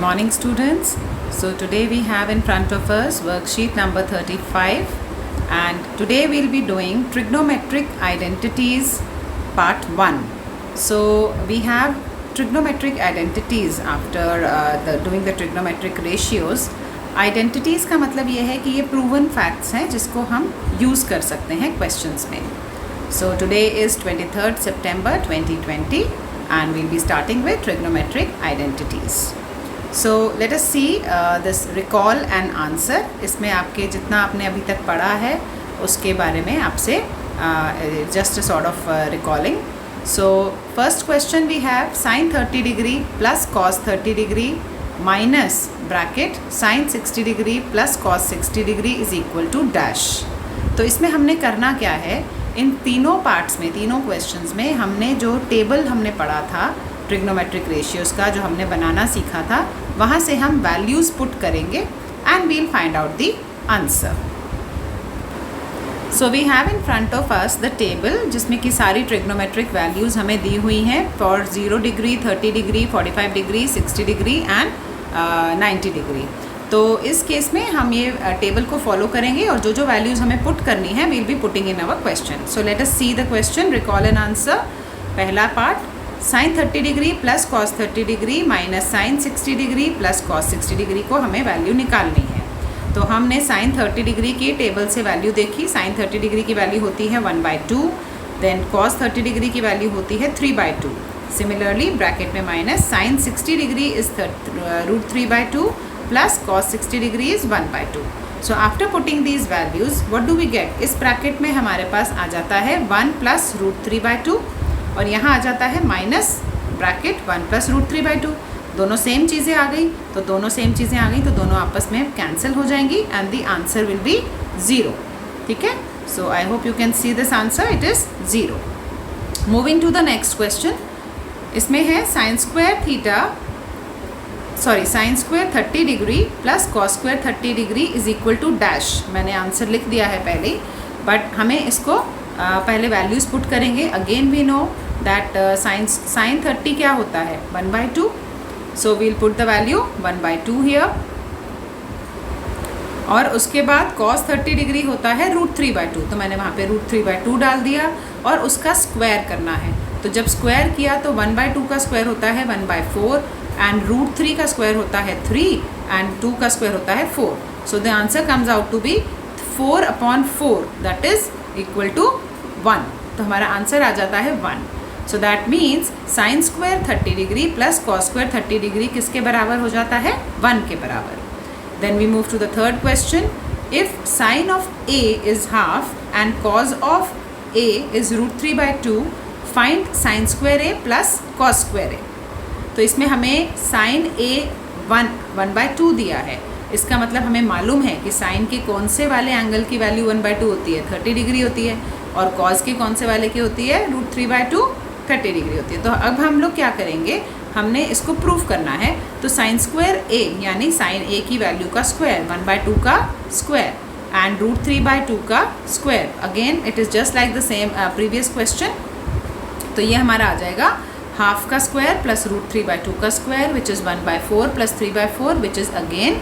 morning, students. So today we have in front of us worksheet number 35, and today we'll be doing trigonometric identities part 1. So we have trigonometric identities after doing the trigonometric ratios. Identities का मतलब ये है कि ये proven facts हैं जिसको हम use कर सकते हैं questions में. So today is 23rd September 2020 and we'll be starting with trigonometric identities. So let us see this recall and answer. इसमें आपके जितना आपने अभी तक पढ़ा है उसके बारे में आपसे just a sort of recalling. So first question we have sin 30 degree plus cos 30 degree minus bracket sin 60 degree plus cos 60 degree is equal to dash. तो इसमें हमने करना क्या है, इन तीनों पार्ट्स में, तीनों क्वेश्चंस में हमने जो टेबल हमने पढ़ा था ट्रिग्नोमेट्रिक रेशियोज़ का, जो हमने बनाना सीखा था, वहाँ से हम वैल्यूज़ पुट करेंगे and we'll find out the answer. So we have in front of us the table जिसमें कि सारी ट्रिग्नोमेट्रिक वैल्यूज़ हमें दी हुई हैं for 0 degree, 30 degree, 45 degree, 60 degree and 90 degree. तो इस केस में हम ये टेबल को फॉलो करेंगे और जो जो वैल्यूज़ हमें पुट करनी है we'll be putting in our question. So let us see the question, recall and answer. पहला part, sine 30 degree plus cos 30 degree minus sine 60 degree plus cos 60 degree को हमें वैल्यू निकालनी है. तो हमने साइन 30 डिग्री की टेबल से value देखी. साइन 30 डिग्री की वैल्यू होती है 1/2. देन कॉस 30 डिग्री की वैल्यू होती है 3/2. सिमिलरली ब्रैकेट में minus sine 60 degree is √3/2 plus cos 60 degree is 1/2. So after putting these values, what do we get? इस ब्रैकेट में हमारे पास आ जाता है 1 plus √3/2 और यहाँ आ जाता है माइनस ब्रैकेट 1 plus √3/2. दोनों सेम चीज़ें आ गई, तो दोनों सेम चीज़ें आ गई तो दोनों आपस में कैंसिल हो जाएंगी and the answer will be 0. ठीक है, so I hope you can see this answer, it is 0. Moving to the next question. इसमें है sine square 30 degree plus cos square 30 degree is equal to dash. मैंने answer लिख दिया है पहले ही, बट हमें इसको पहले वैल्यूज़ पुट करेंगे. Again we know that sine 30 क्या होता है 1/2. So we'll put the value 1/2 here. और उसके बाद कॉस 30 डिग्री होता है √3/2, तो मैंने वहाँ पे √3/2 डाल दिया और उसका स्क्वायर करना है. तो जब स्क्वायर किया तो 1/2 का स्क्वायर होता है 1/4 एंड √3 का स्क्वायर होता है 3 एंड 2 का स्क्वायर होता है 4. So the answer comes out to be 4/4 that is equal to 1. तो हमारा आंसर आ जाता है 1. So that means sine square 30 degree plus cos square 30 degree किसके बराबर हो जाता है 1 के बराबर. Then we move to the third question. If sine of A is half and cos of A is √3/2, find sine square A plus cos square A. तो इसमें हमें साइन ए 1/2 दिया है. इसका मतलब हमें मालूम है कि साइन के कौन से वाले एंगल की वैल्यू 1/2 होती है, 30 डिग्री होती है, और कॉस के कौन से वाले की होती है √3/2 30 डिग्री होती है. तो अब हम लोग क्या करेंगे, हमने इसको प्रूफ करना है. तो साइन स्क्वायर ए यानी साइन ए की वैल्यू का स्क्वायर 1/2 का स्क्वायर एंड √3/2 का square. Again it is just like the same previous question. तो ये हमारा आ जाएगा हाफ का स्क्वायर प्लस √3/2 का square which is 1/4 plus 3/4 which is again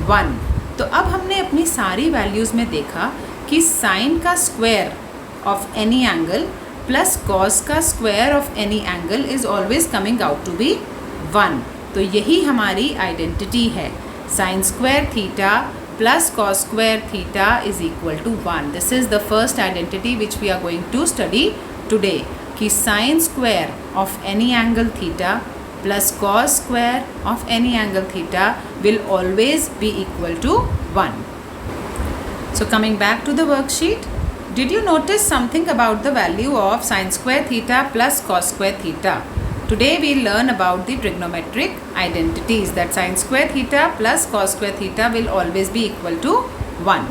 1. तो अब हमने अपनी सारी वैल्यूज़ में देखा कि साइन का square of any angle plus cos का square of any angle is always coming out to be 1. तो यही हमारी आइडेंटिटी है. Sine square theta plus cos square theta is equal to 1. This is the first identity which we are going to study today, कि sine square of any angle theta plus cos square of any angle theta will always be equal to 1. So coming back to the worksheet, did you notice something about the value of sine square theta plus cos square theta? Today we learn about the trigonometric identities that sine square theta plus cos square theta will always be equal to 1.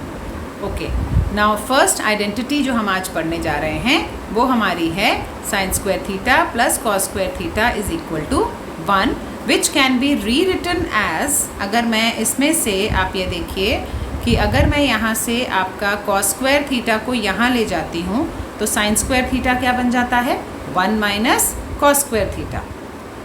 Okay, now first identity जो हम आज पढ़ने जा रहे हैं वो हमारी है sine square theta plus cos square theta is equal to 1, which can be rewritten as. अगर मैं इसमें से आप ये देखिए कि अगर मैं यहाँ से आपका कॉस स्क्वायर थीटा को यहाँ ले जाती हूँ तो साइन स्क्वायर थीटा क्या बन जाता है 1 माइनस कॉस स्क्वायर थीटा.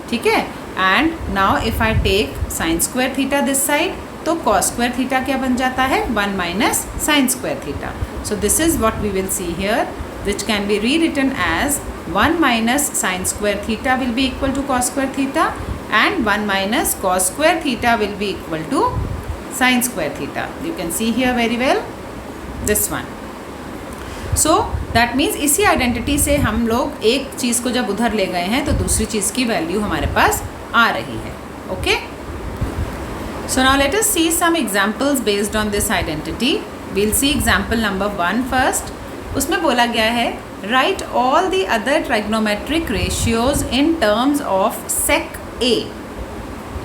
ठीक है, and now if I take sine square theta this side, तो कॉस स्क्वायर थीटा क्या बन जाता है, 1 minus sine square theta. So this is what we will see here, which can be rewritten as 1 minus sin square theta will be equal to cos square theta and 1 minus cos square theta will be equal to sin square theta. You can see here very well this one. So that means इसी identity से हम लोग एक चीज़ को जब उधर ले गए हैं तो दूसरी चीज़ की वैल्यू हमारे पास आ रही है. Okay, so now let us see some examples based on this identity. We'll see example number 1 first. उसमें बोला गया है right all the other trigonometric ratios in terms of sec A.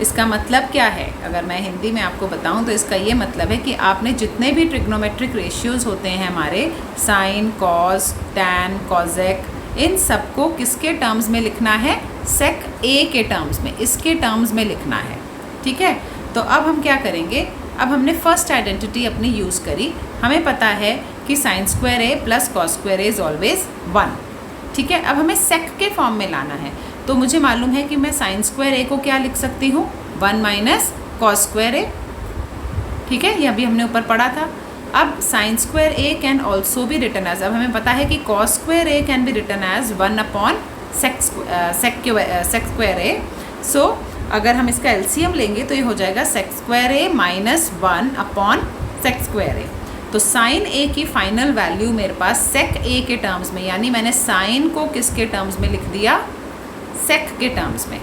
इसका मतलब क्या है, अगर मैं हिंदी में आपको बताऊं तो इसका ये मतलब है कि आपने जितने भी ट्रिग्नोमेट्रिक रेशियोज होते हैं हमारे, साइन, कॉस, टैन, कॉजेक, इन सबको किसके टर्म्स में लिखना है, सेक ए के टर्म्स में, इसके टर्म्स में लिखना है. ठीक है, तो अब हम क्या करेंगे, अब हमने फर्स्ट आइडेंटिटी अपनी यूज़ करी. हमें पता है कि sine square A plus cos square A is always 1. ठीक है, अब हमें सेक के फॉर्म में लाना है, तो मुझे मालूम है कि मैं साइन स्क्वायर ए को क्या लिख सकती हूँ, 1 माइनस कॉस स्क्वायर ए. ठीक है, ये अभी हमने ऊपर पढ़ा था. अब sine square A can also be written as, अब हमें पता है कि cos square A can be written as 1 upon sec square A. So अगर हम इसका एलसीएम लेंगे तो ये हो जाएगा sec square A minus 1 upon sec square A. तो साइन ए की फाइनल वैल्यू मेरे पास सेक ए के टर्म्स में, यानी मैंने साइन को किसके टर्म्स में लिख दिया, सेक के टर्म्स में.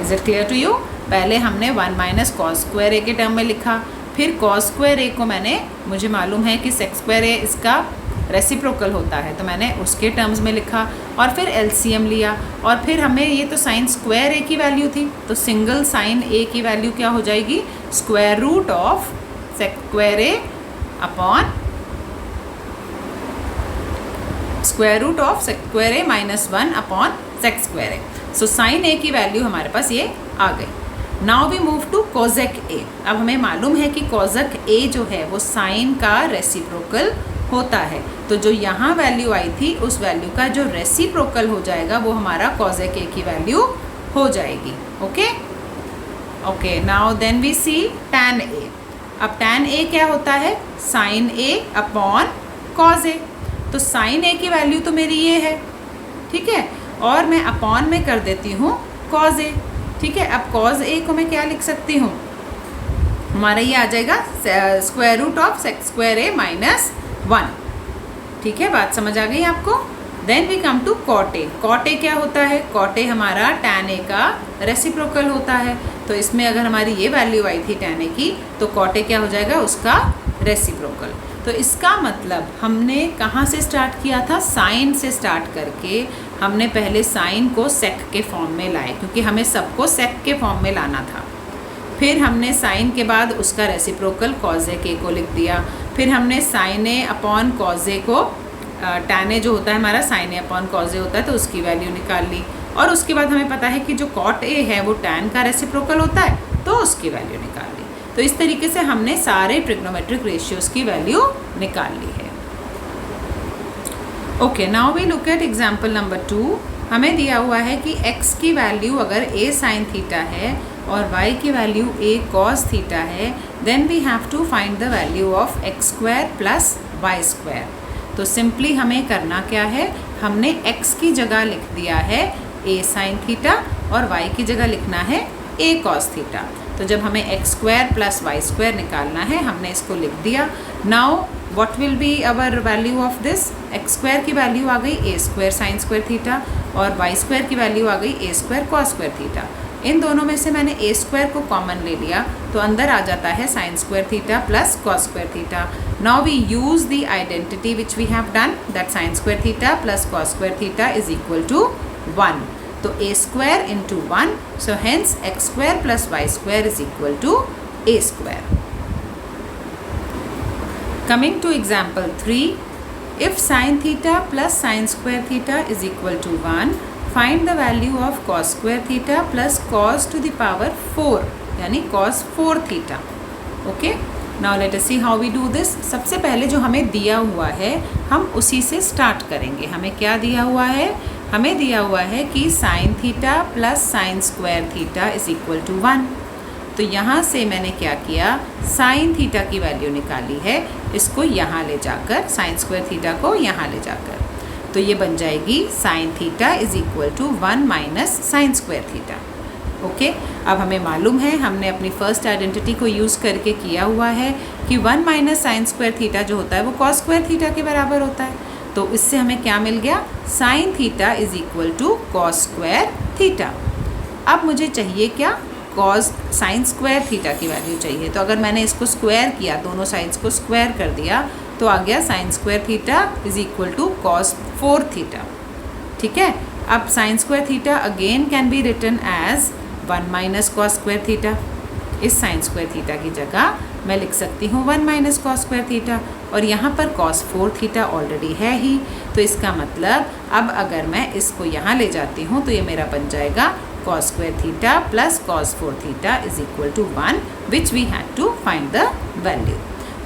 Is it clear to you? पहले हमने 1 माइनस कॉस स्क्वायर ए के टर्म में लिखा, फिर कॉस स्क्वायर ए को मैंने, मुझे मालूम है कि सेक स्क्वायर ए इसका रेसिप्रोकल होता है, तो मैंने उसके टर्म्स में लिखा और फिर एलसीएम लिया. और फिर हमें ये तो साइन स्क्वायर ए की वैल्यू थी, तो सिंगल साइन ए की वैल्यू क्या हो जाएगी, square root of sec square A upon square root of sec square A minus 1 upon sec square A. So sine A की वैल्यू हमारे पास ये आ गई. Now we move to cosec A. अब हमें मालूम है कि कोजेक ए जो है वो साइन का रेसिप्रोकल होता है, तो जो यहाँ वैल्यू आई थी उस वैल्यू का जो रेसिप्रोकल हो जाएगा वो हमारा कोजेक ए की वैल्यू हो जाएगी. Okay okay, now then we see tan A. अब टैन ए क्या होता है, sine A upon cos A. तो साइन ए की वैल्यू तो मेरी ये है, ठीक है, और मैं अपॉन में कर देती हूँ कॉज ए. ठीक है, अब कॉज ए को मैं क्या लिख सकती हूँ, हमारा ये आ जाएगा square root of sec square A minus 1. ठीक है, बात समझ आ गई आपको? Then we come to cot A. Cot A क्या होता है, कॉट ए हमारा टैन ए का रेसिप्रोकल होता है. तो इसमें अगर हमारी ये वैल्यू आई थी टैन ए की, तो कॉट ए क्या हो जाएगा, उसका रेसिप्रोकल. तो इसका मतलब हमने कहाँ से स्टार्ट किया था, साइन से स्टार्ट करके हमने पहले साइन को सेक के फॉर्म में लाए, क्योंकि हमें सबको सेक के फॉर्म में लाना था. फिर हमने साइन के बाद उसका रेसिप्रोकल कॉजेक ए को लिख दिया. फिर हमने साइन ए अपॉन कॉजे को, टैन ए जो होता है हमारा साइन ए अपॉन कॉजे होता है, तो उसकी वैल्यू निकाल ली. और उसके बाद हमें पता है कि जो कॉट ए है वो टैन का रेसिप्रोकल होता है, तो उसकी वैल्यू निकाल ली. तो इस तरीके से हमने सारे ट्रिग्नोमेट्रिक रेशियोज़ की वैल्यू निकाल ली है. Okay, now we look at example number 2. हमें दिया हुआ है कि x की वैल्यू अगर a साइन थीटा है और y की वैल्यू a कॉस थीटा है, then we have to find the value of x square plus y square. तो सिंपली हमें करना क्या है, हमने x की जगह लिख दिया है a साइन थीटा और y की जगह लिखना है a कॉस थीटा. तो जब हमें x square plus y square निकालना है, हमने इसको लिख दिया. Now what will be our value of this, x square की वैल्यू आ गई a square sine square theta और y स्क्वायर की वैल्यू आ गई a square cos square theta. इन दोनों में से मैंने a स्क्वायर को कॉमन ले लिया, तो अंदर आ जाता है sine square theta plus cos square theta. Now we use the identity which we have done, that sine square theta plus cos square theta is equal to 1. तो a square into 1, so hence x square plus y square is equal to a square. Coming to example 3, if sin theta plus sin square theta is equal to 1, find the value of cos square theta plus cos to the power 4, यानी cos 4 theta. Okay? Now let us see how we do this. सबसे पहले जो हमें दिया हुआ है हम उसी से स्टार्ट करेंगे. हमें क्या दिया हुआ है, हमें दिया हुआ है कि sine theta plus sine square theta is equal to 1। तो यहाँ से मैंने क्या किया, साइन थीटा की वैल्यू निकाली है, इसको यहाँ ले जाकर, साइन स्क्वायर थीटा को यहाँ ले जाकर, तो ये बन जाएगी sine theta is equal to 1 minus sine square theta. Okay, अब हमें मालूम है, हमने अपनी फर्स्ट आइडेंटिटी को यूज़ करके किया हुआ है कि 1 माइनस साइन स्क्वायर थीटा जो होता है वो कॉस स्क्वायर थीटा के बराबर होता है। तो इससे हमें क्या मिल गया, sine theta is equal to cos square theta. अब मुझे चाहिए क्या, कॉस साइन स्क्वायर थीटा की वैल्यू चाहिए। तो अगर मैंने इसको स्क्वायर किया, दोनों साइड्स को स्क्वायर कर दिया, तो आ गया sine square theta is equal to cos 4 theta. ठीक है, अब sine square theta again can be written as 1 minus cos square theta. इस साइन स्क्वायर थीटा की जगह मैं लिख सकती हूँ 1 माइनस कॉस स्क्वायर थीटा, और यहाँ पर कॉस 4 थीटा ऑलरेडी है ही। तो इसका मतलब अब अगर मैं इसको यहाँ ले जाती हूँ तो ये मेरा बन जाएगा cos square theta plus cos 4 theta is equal to 1, which we had to find the value।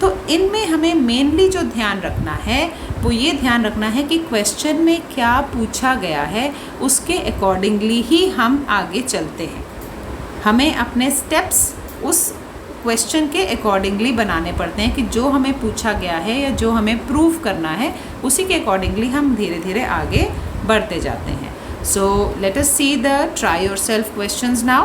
तो इनमें हमें मेनली जो ध्यान रखना है वो ये ध्यान रखना है कि क्वेश्चन में क्या पूछा गया है उसके अकॉर्डिंगली ही हम आगे चलते हैं। हमें अपने स्टेप्स उस क्वेश्चन के अकॉर्डिंगली बनाने पड़ते हैं कि जो हमें पूछा गया है या जो हमें प्रूव करना है उसी के अकॉर्डिंगली हम धीरे धीरे आगे बढ़ते जाते हैं। So let us see the try yourself questions now।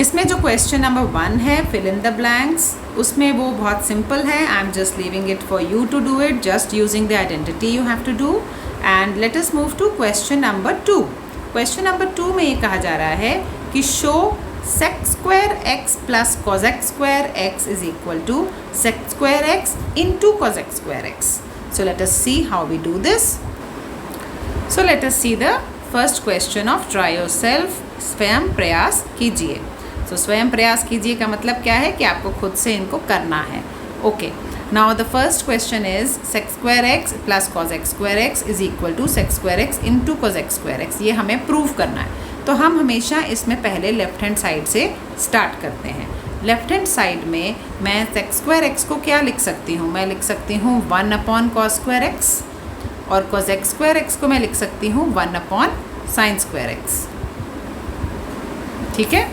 इसमें जो क्वेश्चन नंबर 1 है, fill in the blanks, उसमें वो बहुत सिंपल है। I am just leaving it for you to do it, just using the identity you have to do. And let us move to question number 2। Question number 2 में ये कहा जा रहा है कि show sec square x plus cos x square x is equal to sec square x into cos x square x। So let us see how we do this। So let us see the first question of try yourself। स्वयं प्रयास कीजिए। So स्वयं प्रयास कीजिए का मतलब क्या है कि आपको खुद से इनको करना है। Okay, now the first question is sec square x plus cos x square x is equal to sec square x into cos x square x। ये हमें प्रूव करना है। तो हम हमेशा इसमें पहले लेफ्ट हैंड साइड से स्टार्ट करते हैं। लेफ्ट हैंड साइड में मैं सेक स्क्वायर एक्स को क्या लिख सकती हूँ, मैं लिख सकती हूँ 1 अपॉन कॉस स्क्वायर एक्स, और कॉस एक्स स्क्वायर एक्स को मैं लिख सकती हूँ 1 अपॉन साइन स्क्वायर एक्स। ठीक है,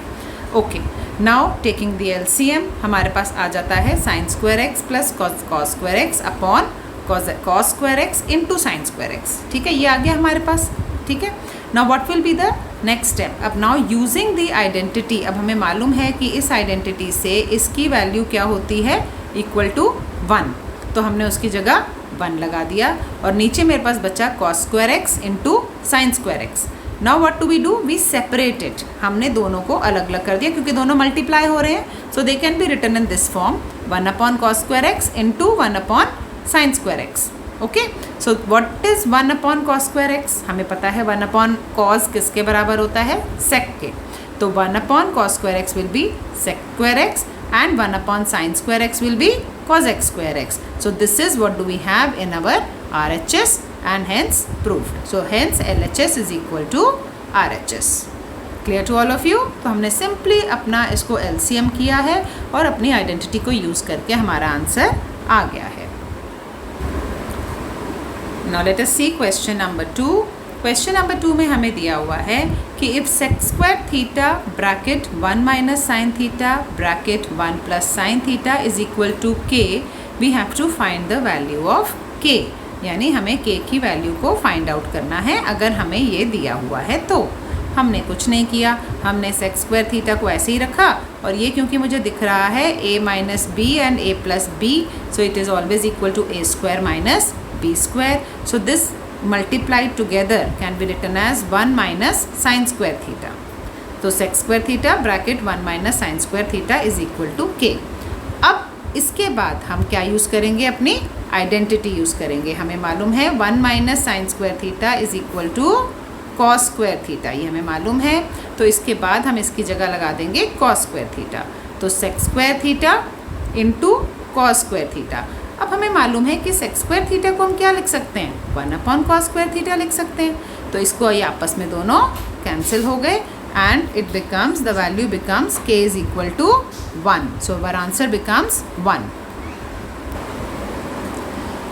okay. Now taking the LCM हमारे पास आ जाता है sine square x plus cos square x upon cos square x into sine square x. ठीक है, ये आ गया हमारे पास। ठीक है, now what will be the next step. अब नाउ यूजिंग द आइडेंटिटी, अब हमें मालूम है कि इस आइडेंटिटी से इसकी वैल्यू क्या होती है, इक्वल टू 1। तो हमने उसकी जगह 1 लगा दिया, और नीचे मेरे पास बचा cos square x into sine square x. Now what do we do, we separate it. हमने दोनों को अलग अलग कर दिया क्योंकि दोनों मल्टीप्लाई हो रहे हैं। So they can be written in this form 1 upon cos square x into 1 upon sine square x. Okay, so what is 1 upon cos square x, हमें पता है 1 अपॉन कॉस किसके बराबर होता है, सेक के। तो 1 upon cos square x will be sec square x and 1 upon sine square x will be cos x square x। So this is what do we have in our RHS and hence proved। So hence LHS is equal to RHS। Clear to all of you? तो हमने simply अपना इसको LCM किया है और अपनी identity को use करके हमारा आंसर आ गया है। Now let us see question number 2। Question number 2 में हमें दिया हुआ है कि if sec square theta bracket 1 minus sine theta bracket 1 plus sine theta is equal to k, we have to find the value of k. यानी हमें के की वैल्यू को फाइंड आउट करना है अगर हमें ये दिया हुआ है। तो हमने कुछ नहीं किया, हमने सेक स्क्वायर थीटा को ऐसे ही रखा, और ये क्योंकि मुझे दिख रहा है a minus b and a plus b, so it is always equal to a square minus b square. So this multiplied together can be written as 1 minus sin square theta। तो sec square theta bracket 1 minus sin square theta is equal to k। अब इसके बाद हम क्या use करेंगे, अपनी identity use करेंगे। हमें मालूम है 1 minus sin square theta is equal to cos square theta, ये हमें मालूम है। तो इसके बाद हम इसकी जगह लगा देंगे cos square theta। तो sec square theta into cos square theta। अब हमें मालूम है कि सेक स्क्वायर थीटा को हम क्या लिख सकते हैं, 1 अपॉन कॉस स्क्वायर थीटा लिख सकते हैं। तो इसको ये आप में दोनों कैंसिल हो गए and it becomes, the value becomes k is equal to 1। So our answer becomes 1।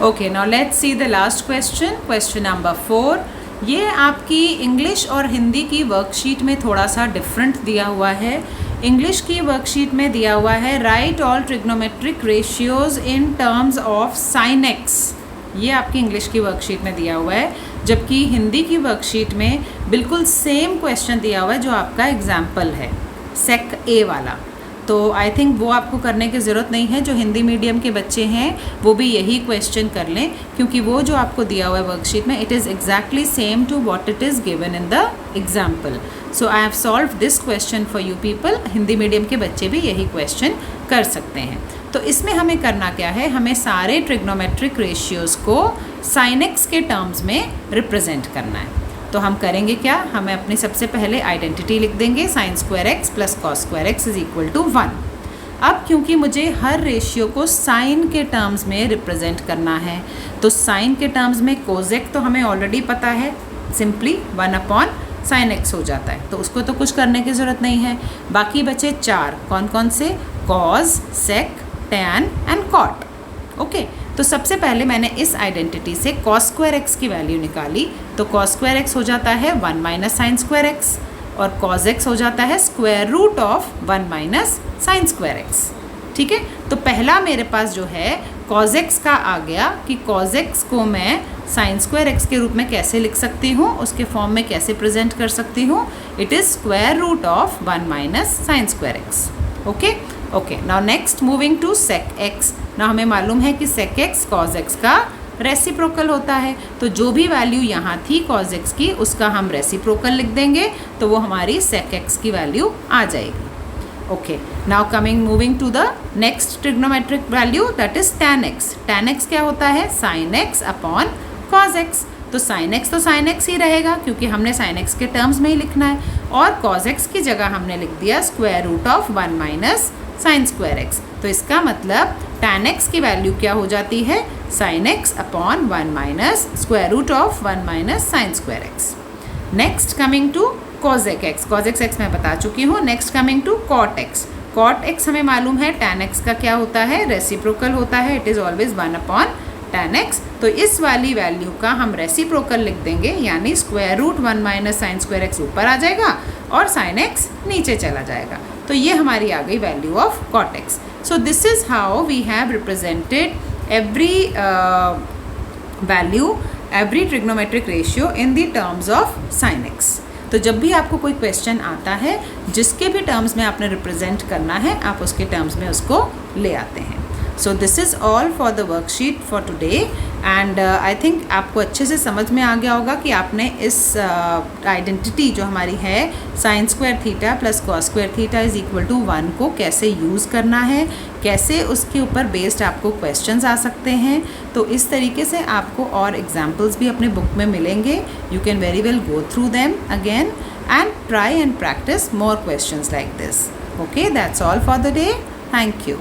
Okay, now let's see the last question, question number 4। ये आपकी इंग्लिश और हिंदी की वर्कशीट में थोड़ा सा डिफरेंट दिया हुआ है। इंग्लिश की वर्कशीट में दिया हुआ है right all trigonometric ratios in terms of sine x. ये आपकी इंग्लिश की वर्कशीट में दिया हुआ है, जबकि हिंदी की वर्कशीट में बिल्कुल सेम क्वेश्चन दिया हुआ है जो आपका एग्जाम्पल है सेक ए वाला। तो आई थिंक वो आपको करने की ज़रूरत नहीं है। जो हिंदी मीडियम के बच्चे हैं वो भी यही क्वेश्चन कर लें, क्योंकि वो जो आपको दिया हुआ है वर्कशीट में it is exactly same to what it is given in the example. So I have solve this question for you people. Hindi medium के बच्चे भी यही क्वेश्चन कर सकते हैं। तो इसमें हमें करना क्या है, हमें सारे ट्रिग्नोमेट्रिक रेशियोज़ को साइन एक्स के टर्म्स में रिप्रेजेंट करना है। तो हम करेंगे क्या, हमें अपनी सबसे पहले आइडेंटिटी लिख देंगे, sine square x plus cos square x is equal to 1। अब क्योंकि मुझे हर रेशियो को साइन के टर्म्स में रिप्रेजेंट करना है, तो साइन के टर्म्स में कोसेक तो हमें ऑलरेडी पता है, सिंपली 1 साइन एक्स हो जाता है, तो उसको तो कुछ करने की ज़रूरत नहीं है। बाकी बचे 4, कौन कौन से, cos, sec, tan and cot. Okay, तो सबसे पहले मैंने इस आइडेंटिटी से कॉस स्क्वायर एक्स की वैल्यू निकाली, तो कॉस स्क्वायर एक्स हो जाता है 1 माइनस साइन स्क्वायर एक्स, और कॉज एक्स हो जाता है square root of 1 minus sine square x. ठीक है, तो पहला मेरे पास जो है कॉज एक्स का आ गया कि कॉज एक्स को मैं साइन स्क्वायर एक्स के रूप में कैसे लिख सकती हूँ, उसके फॉर्म में कैसे प्रेजेंट कर सकती हूँ, it is square root of 1 minus sine square x. Okay okay, now next moving to sec x. ना हमें मालूम है कि सेक एक्स कॉज एक्स का रेसिप्रोकल होता है, तो जो भी वैल्यू यहाँ थी कॉज एक्स की उसका हम रेसिप्रोकल लिख देंगे, तो वो हमारी सेक एक्स की वैल्यू आ जाएगी। Okay, now coming moving to the next trigonometric value that is tan x. Tan x क्या होता है, sine x upon cos x. तो साइन एक्स तो साइन एक्स ही रहेगा क्योंकि हमने साइन एक्स के टर्म्स में ही लिखना है, और कॉज एक्स की जगह हमने लिख दिया square root of 1 minus sine square x. तो इसका मतलब टैन एक्स की वैल्यू क्या हो जाती है, sine x upon 1 minus square root of 1 minus sine square x. Next coming to cosec x, cosec x मैं बता चुकी हूँ। Next coming to cot x. Cot x हमें मालूम है टैन एक्स का क्या होता है, रेसिप्रोकल होता है, it is always 1 upon tan x. तो इस वाली वैल्यू का हम रेसिप्रोकल लिख देंगे, यानी square root 1 minus sine square x ऊपर आ जाएगा और साइन एक्स नीचे चला जाएगा। तो ये हमारी आ गई value of cot x. So this is how we have represented every value, every trigonometric ratio in the terms of sine x. तो जब भी आपको कोई क्वेश्चन आता है जिसके भी टर्म्स में आपने रिप्रेजेंट करना है, आप उसके टर्म्स में उसको ले आते हैं। So this is all for the worksheet for today, and I think आपको अच्छे से समझ में आ गया होगा कि आपने इस आइडेंटिटी जो हमारी है sine square theta plus cos square theta is equal to 1 को कैसे यूज़ करना है, कैसे उसके ऊपर बेस्ड आपको क्वेश्चंस आ सकते हैं। तो इस तरीके से आपको और एग्जाम्पल्स भी अपने बुक में मिलेंगे। You can very well go through them again and try and practice more questions like this. Okay, that's all for the day. Thank you.